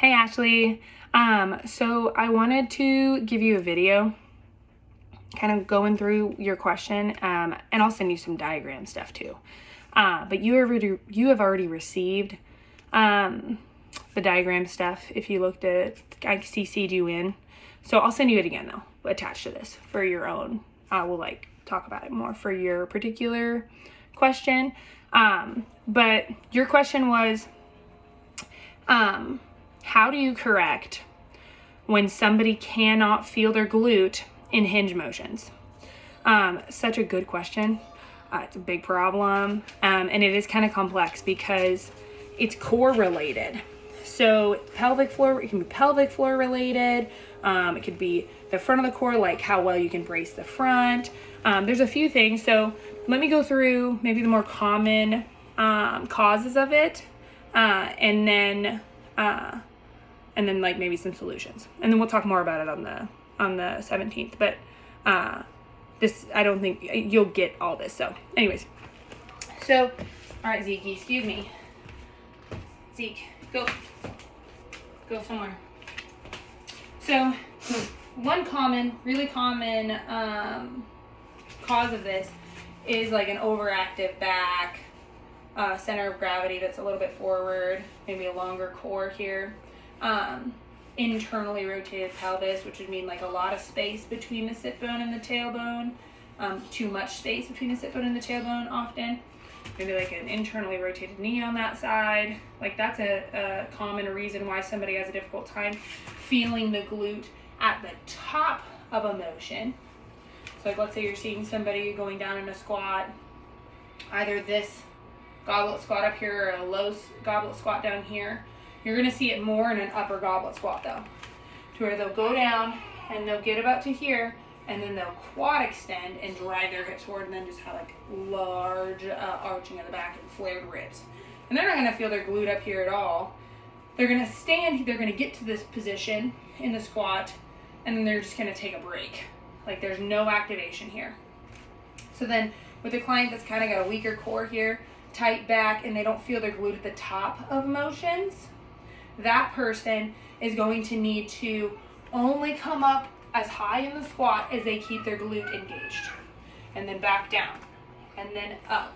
Hey Ashley, so I wanted to give you a video kind of going through your question, and I'll send you some diagram stuff too. But you have already received the diagram stuff if you looked at, I CC'd you in. So I'll send you it again though, attached to this for your own. We'll talk about it more for your particular question. But your question was, how do you correct when somebody cannot feel their glute in hinge motions? Such a good question. It's a big problem, and it is kind of complex because it's core related. So pelvic floor, it can be pelvic floor related. It could be the front of the core, like how well you can brace the front. There's a few things. So let me go through maybe the more common causes of it, and then like maybe some solutions, and then we'll talk more about it on the 17th. But I don't think you'll get all this. So anyways, all right, Zeke, excuse me. Zeke, go somewhere. So one really common cause of this is like an overactive back, center of gravity that's a little bit forward, maybe a longer core here, internally rotated pelvis, which would mean like a lot of space between the sit bone and the tailbone, too much space between the sit bone and the tailbone often, maybe like an internally rotated knee on that side. Like that's a common reason why somebody has a difficult time feeling the glute at the top of a motion. So like let's say you're seeing somebody going down in a squat, either this goblet squat up here or a low goblet squat down here. You're going to see it more in an upper goblet squat though, to where they'll go down and they'll get about to here, and then they'll quad extend and drive their hips forward, and then just have like large arching of the back and flared ribs. And they're not going to feel their glute up here at all. They're going to stand, they're going to get to this position in the squat, and then they're just going to take a break. Like there's no activation here. So then with a client that's kind of got a weaker core here, tight back, and they don't feel their glute at the top of motions, that person is going to need to only come up as high in the squat as they keep their glute engaged, and then back down, and then up,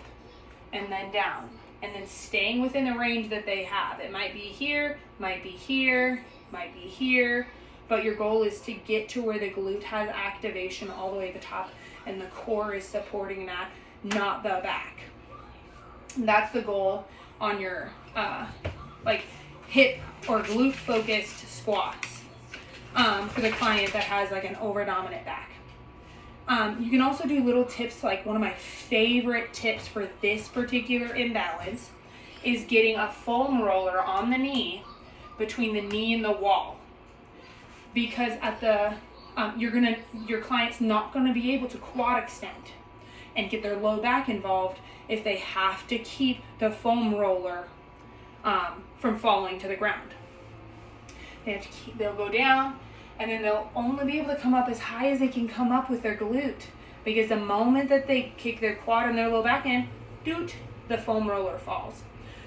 and then down, and then staying within the range that they have. It might be here, might be here, might be here, but your goal is to get to where the glute has activation all the way to the top, and the core is supporting that, not the back. That's the goal on your hip or glute focused squats for the client that has like an over dominant back. You can also do little tips. Like one of my favorite tips for this particular imbalance is getting a foam roller on the knee between the knee and the wall, because at the your client's not going to be able to quad extend and get their low back involved if they have to keep the foam roller from falling to the ground. They'll go down, and then they'll only be able to come up as high as they can come up with their glute, because the moment that they kick their quad and their low back in, the foam roller falls.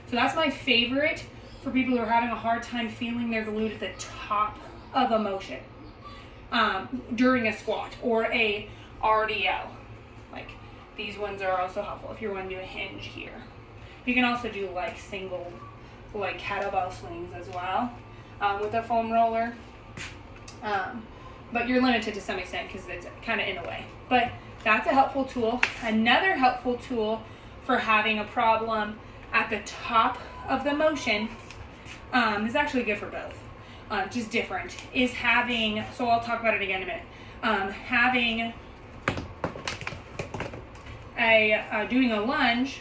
So that's my favorite for people who are having a hard time feeling their glute at the top of a motion during a squat or a RDL. Like these ones are also helpful if you're wanting to do a hinge here. You can also do like single kettlebell swings as well with a foam roller, but you're limited to some extent because it's kind of in the way. But that's a helpful tool. Another helpful tool for having a problem at the top of the motion is actually good for both, just different, is having, so I'll talk about it again in a minute, having doing a lunge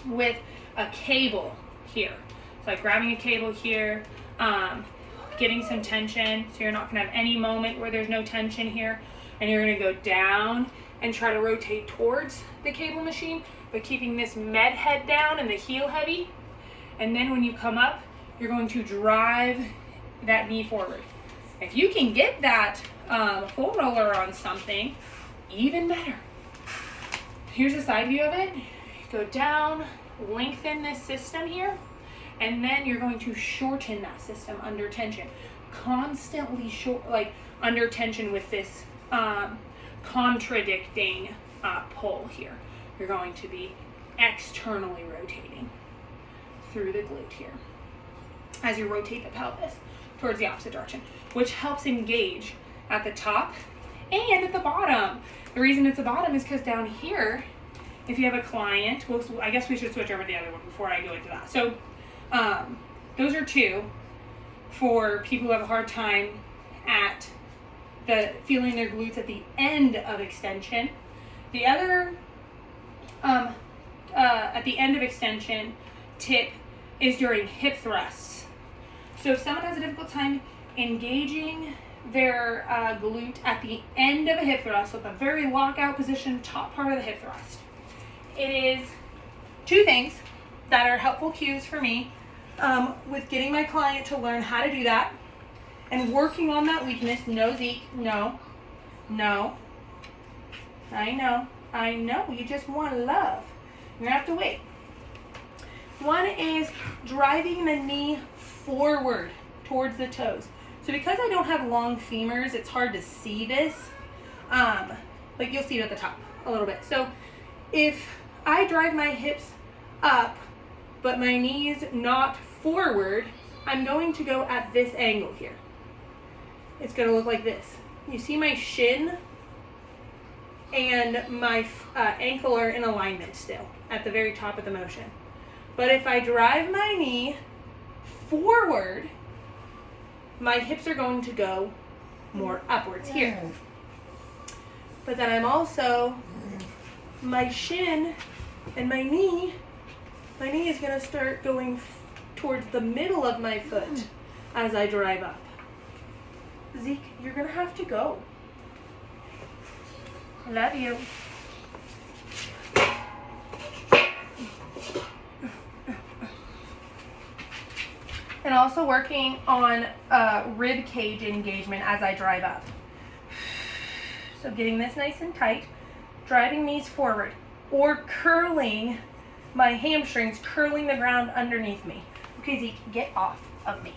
with a cable here. So like grabbing a cable here, getting some tension, so you're not gonna have any moment where there's no tension here, and you're gonna go down and try to rotate towards the cable machine, but keeping this med head down and the heel heavy. And then when you come up, you're going to drive that knee forward. If you can get that foam roller on something, even better. Here's a side view of it. Go down, lengthen this system here, And then you're going to shorten that system under tension. Constantly short, like under tension with this contradicting pull here. You're going to be externally rotating through the glute here as you rotate the pelvis towards the opposite direction, which helps engage at the top and at the bottom. The reason it's the bottom is because down here, if you have a client, well, I guess we should switch over to the other one before I go into that. So those are two for people who have a hard time at feeling their glutes at the end of extension. The other at the end of extension tip is during hip thrusts. So if someone has a difficult time engaging their glute at the end of a hip thrust, so the very lockout position, top part of the hip thrust, it is two things that are helpful cues for me with getting my client to learn how to do that and working on that weakness. No, Zeke, no. I know, you just want love. You're gonna have to wait. One is driving the knee forward towards the toes. So because I don't have long femurs, it's hard to see this, but you'll see it at the top a little bit. So if I drive my hips up, but my knees not forward, I'm going to go at this angle here. It's gonna look like this. You see my shin and my ankle are in alignment still at the very top of the motion. But if I drive my knee forward, my hips are going to go more upwards here. But then I'm also, my shin and my knee is going to start going towards the middle of my foot as I drive up. Zeke, you're going to have to go. Love you. And also working on rib cage engagement as I drive up. So getting this nice and tight, driving knees forward, or curling my hamstrings, curling the ground underneath me. Okay, Zeke, get off of me.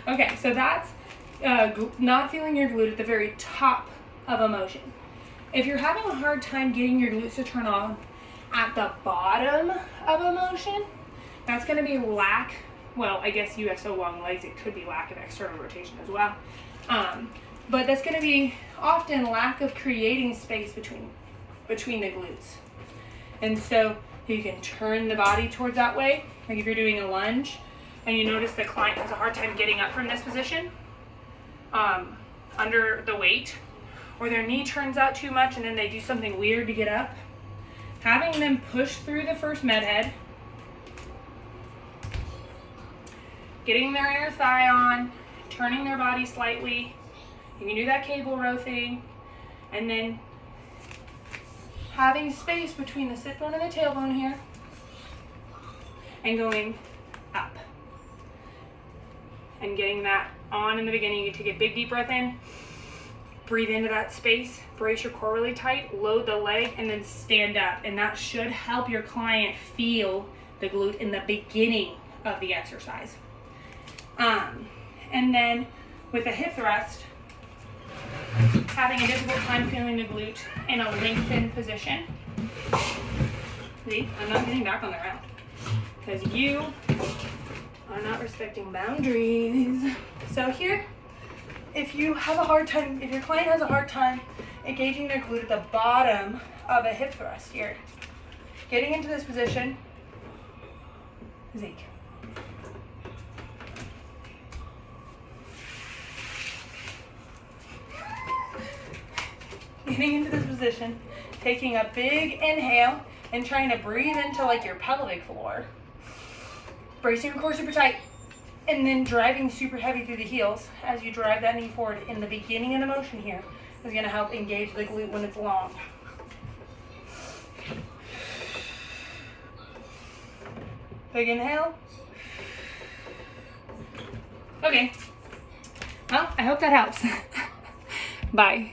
Okay, so that's not feeling your glute at the very top of a motion. If you're having a hard time getting your glutes to turn on at the bottom of a motion, that's going to be lack, well, I guess you have so long legs, it could be lack of external rotation as well. But that's going to be often lack of creating space between the glutes. And so you can turn the body towards that way, like if you're doing a lunge and you notice the client has a hard time getting up from this position under the weight, or their knee turns out too much and then they do something weird to get up, having them push through the first med head, getting their inner thigh on, turning their body slightly. You can do that cable row thing, and then having space between the sit bone and the tailbone here, and going up. And getting that on in the beginning. You take a big deep breath in, breathe into that space, brace your core really tight, load the leg, and then stand up. And that should help your client feel the glute in the beginning of the exercise. And then with a hip thrust, having a difficult time feeling the glute in a lengthened position. See, I'm not getting back on the ground because you are not respecting boundaries. So here, if you have a hard time, if your client has a hard time engaging their glute at the bottom of a hip thrust here, getting into this position, Zeke. Getting into this position, taking a big inhale and trying to breathe into like your pelvic floor. Bracing your core super tight and then driving super heavy through the heels as you drive that knee forward in the beginning of the motion here is going to help engage the glute when it's long. Big inhale. Okay. Well, I hope that helps. Bye.